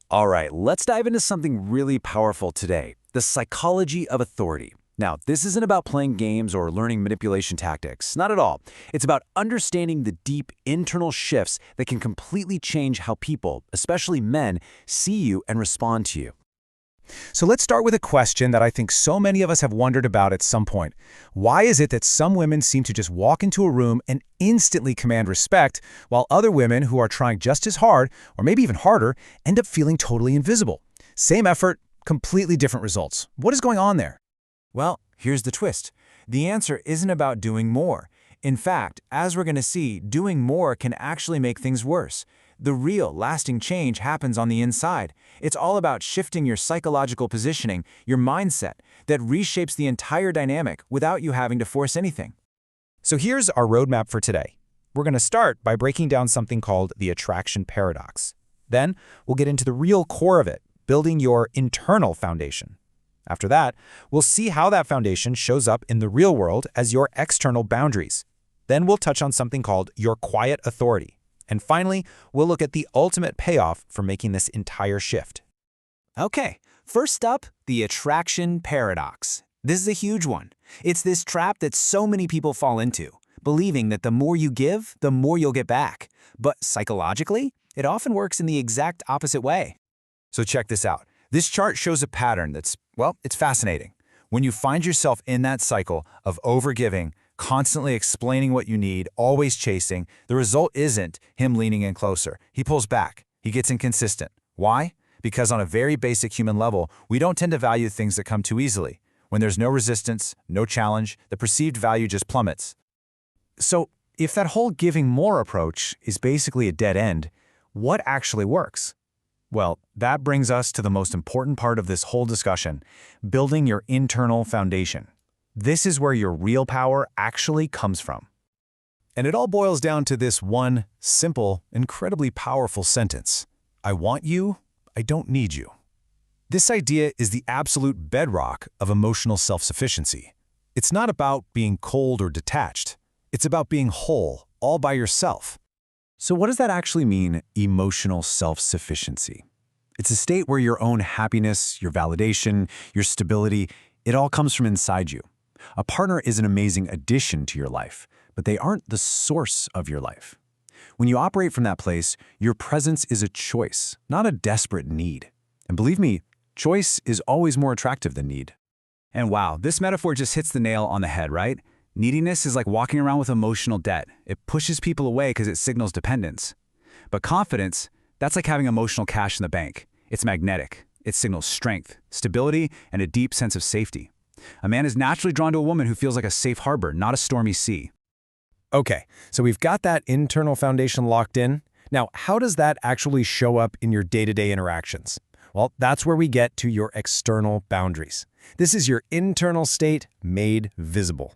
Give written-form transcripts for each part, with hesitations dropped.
All right, let's dive into something really powerful today, the psychology of authority. Now, this isn't about playing games or learning manipulation tactics, not at all. It's about understanding the deep internal shifts that can completely change how people, especially men, see you and respond to you. So let's start with a question that I think so many of us have wondered about at some point. Why is it that some women seem to just walk into a room and instantly command respect, while other women who are trying just as hard, or maybe even harder, end up feeling totally invisible? Same effort, completely different results. What is going on there? Well, here's the twist. The answer isn't about doing more. In fact, as we're going to see, doing more can actually make things worse. The real, lasting change happens on the inside. It's all about shifting your psychological positioning, your mindset, that reshapes the entire dynamic without you having to force anything. So here's our roadmap for today. We're going to start by breaking down something called the attraction paradox. Then we'll get into the real core of it, building your internal foundation. After that, we'll see how that foundation shows up in the real world as your external boundaries. Then we'll touch on something called your quiet authority. And finally, we'll look at the ultimate payoff for making this entire shift. Okay, first up, the attraction paradox. This is a huge one. It's this trap that so many people fall into, believing that the more you give, the more you'll get back. But psychologically, it often works in the exact opposite way. So check this out. This chart shows a pattern that's, well, it's fascinating. When you find yourself in that cycle of overgiving, constantly explaining what you need, always chasing, the result isn't him leaning in closer. He pulls back. He gets inconsistent. Why? Because on a very basic human level, we don't tend to value things that come too easily. When there's no resistance, no challenge, the perceived value just plummets. So if that whole giving more approach is basically a dead end, what actually works? Well, that brings us to the most important part of this whole discussion, building your internal foundation. This is where your real power actually comes from. And it all boils down to this one simple, incredibly powerful sentence. I want you, I don't need you. This idea is the absolute bedrock of emotional self-sufficiency. It's not about being cold or detached. It's about being whole, all by yourself. So what does that actually mean, emotional self-sufficiency? It's a state where your own happiness, your validation, your stability, it all comes from inside you. A partner is an amazing addition to your life, but they aren't the source of your life. When you operate from that place, your presence is a choice, not a desperate need. And believe me, choice is always more attractive than need. And wow, this metaphor just hits the nail on the head, right? Neediness is like walking around with emotional debt. It pushes people away because it signals dependence. But confidence, that's like having emotional cash in the bank. It's magnetic. It signals strength, stability, and a deep sense of safety. A man is naturally drawn to a woman who feels like a safe harbor, not a stormy sea. Okay, so we've got that internal foundation locked in. Now, how does that actually show up in your day-to-day interactions? Well, that's where we get to your external boundaries. This is your internal state made visible.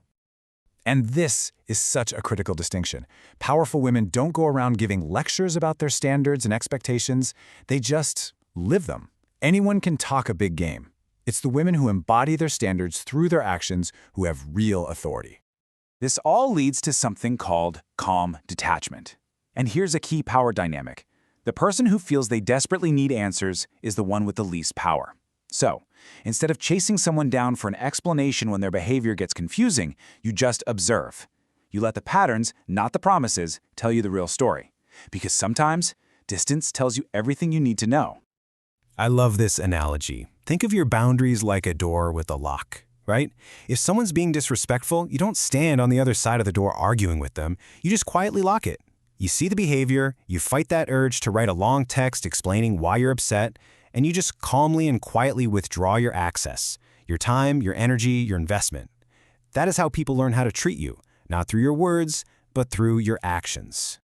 And this is such a critical distinction. Powerful women don't go around giving lectures about their standards and expectations. They just live them. Anyone can talk a big game. It's the women who embody their standards through their actions who have real authority. This all leads to something called calm detachment. And here's a key power dynamic. The person who feels they desperately need answers is the one with the least power. So, instead of chasing someone down for an explanation when their behavior gets confusing, you just observe. You let the patterns, not the promises, tell you the real story. Because sometimes, distance tells you everything you need to know. I love this analogy. Think of your boundaries like a door with a lock, right? If someone's being disrespectful, you don't stand on the other side of the door arguing with them. You just quietly lock it. You see the behavior, you fight that urge to write a long text explaining why you're upset, and you just calmly and quietly withdraw your access, your time, your energy, your investment. That is how people learn how to treat you, not through your words, but through your actions.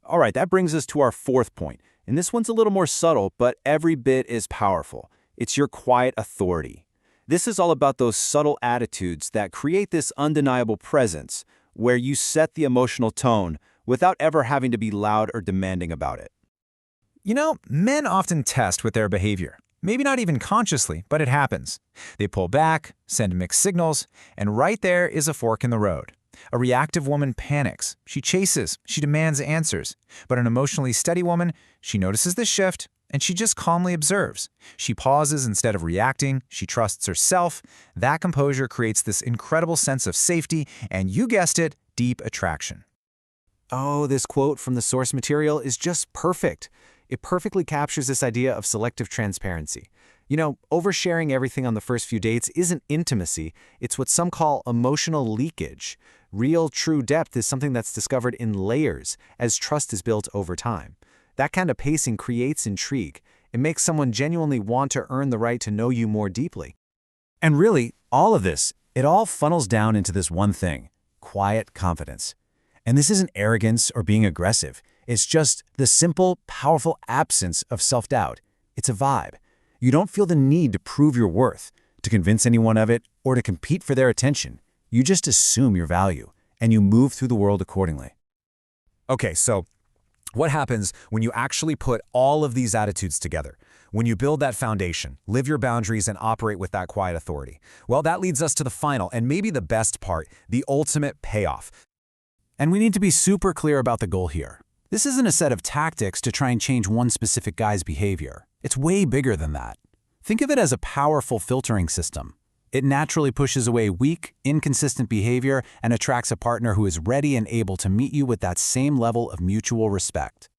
All right, that brings us to our fourth point. And this one's a little more subtle, but every bit is powerful. It's your quiet authority. This is all about those subtle attitudes that create this undeniable presence, where you set the emotional tone without ever having to be loud or demanding about it. You know, men often test with their behavior. Maybe not even consciously, but it happens. They pull back, send mixed signals, and right there is a fork in the road. A reactive woman panics. She chases. She demands answers. But an emotionally steady woman, she notices the shift, And she just calmly observes. She pauses instead of reacting. She trusts herself. That composure creates this incredible sense of safety and, you guessed it, deep attraction. Oh, this quote from the source material is just perfect. It perfectly captures this idea of selective transparency. You know, oversharing everything on the first few dates isn't intimacy, it's what some call emotional leakage. Real, true depth is something that's discovered in layers as trust is built over time. That kind of pacing creates intrigue. It makes someone genuinely want to earn the right to know you more deeply. And really, all of this, it all funnels down into this one thing: quiet confidence. And this isn't arrogance or being aggressive. It's just the simple, powerful absence of self-doubt. It's a vibe. You don't feel the need to prove your worth, to convince anyone of it, or to compete for their attention. You just assume your value, and you move through the world accordingly. Okay, so what happens when you actually put all of these attitudes together? When you build that foundation, live your boundaries, and operate with that quiet authority? Well, that leads us to the final and maybe the best part, the ultimate payoff. And we need to be super clear about the goal here. This isn't a set of tactics to try and change one specific guy's behavior. It's way bigger than that. Think of it as a powerful filtering system. It naturally pushes away weak, inconsistent behavior and attracts a partner who is ready and able to meet you with that same level of mutual respect.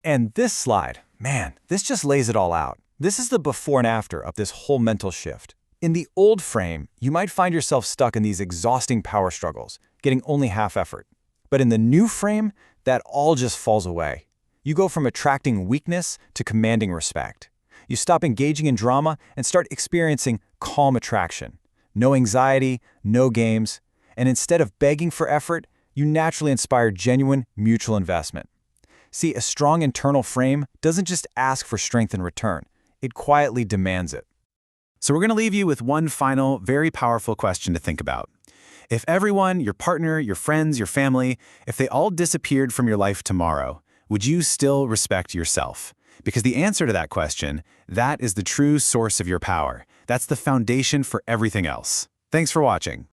And this slide, man, this just lays it all out. This is the before and after of this whole mental shift. In the old frame, you might find yourself stuck in these exhausting power struggles, getting only half effort. But in the new frame, that all just falls away. You go from attracting weakness to commanding respect. You stop engaging in drama and start experiencing calm attraction. No anxiety, no games, and instead of begging for effort, you naturally inspire genuine mutual investment. See, a strong internal frame doesn't just ask for strength in return, it quietly demands it. So we're going to leave you with one final, very powerful question to think about. If everyone, your partner, your friends, your family, if they all disappeared from your life tomorrow, would you still respect yourself? Because the answer to that question, that is the true source of your power. That's the foundation for everything else. Thanks for watching.